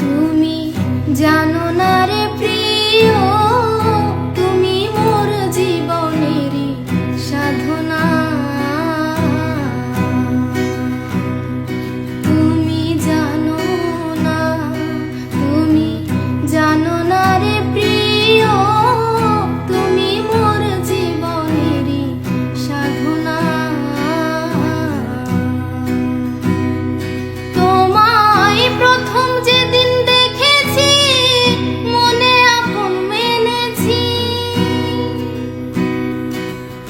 তুমি জানো না রে প্রিয়, তুমি মোর জীবনেরই সাধনা। তুমি জানো না, তুমি জানো না রে প্রিয়, তুমি মোর জীবনেরই সাধনা। তোমায় প্রথম যেদিন দেখেছি, মনে আপন মেনেছি।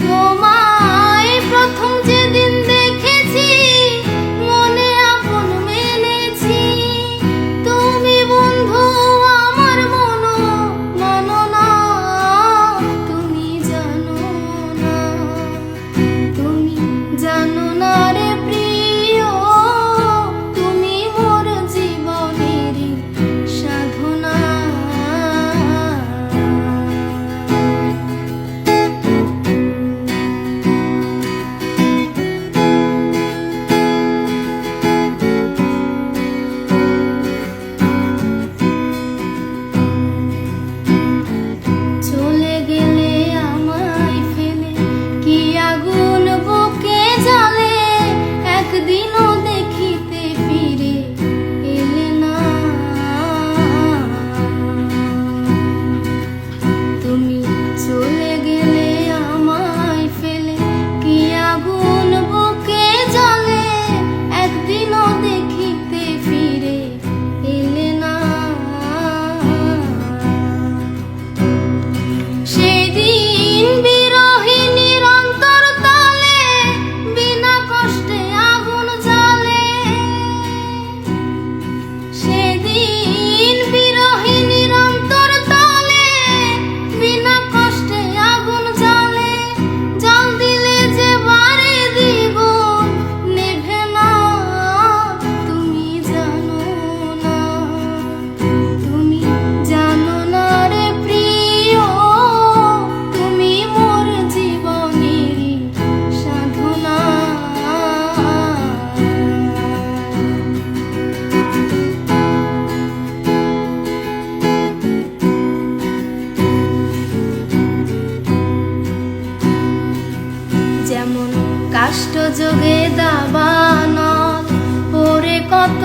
তোমায় প্রথম যেদিন দেখেছি, মনে আপন মেনেছি। তুমি বন্ধু আমার মনো মানো না, তুমি জানো না, তুমি জানো না রে প্রিয়, তুমি মোর জীবনেরই সাধনা। চলে গেলে আমায় ফেলে কি আগুন বুকে জ্বলে, একদিনও দেখিতে ফিরে এলে না। তুমি চলে গেলে আমায় ফেলে কি আগুন বুকে জ্বলে, একদিনও দেখিতে ফিরে এলে না। সেদিন বিরহিণীর অন্তর তলে বিনা কষ্টে আগুন জ্বলে। সেদিন বিরহিণীর অন্তর তলে বিনা কষ্টে আগুন জ্বলে। জল দিলে যে বারে দ্বিগুণ নেভে না, তুমি জানো না, তুমি জানো না রে প্রিয়, তুমি মোর জীবনেরই সাধনা। যেমন কাষ্ঠ যোগে দাবানল পরে কত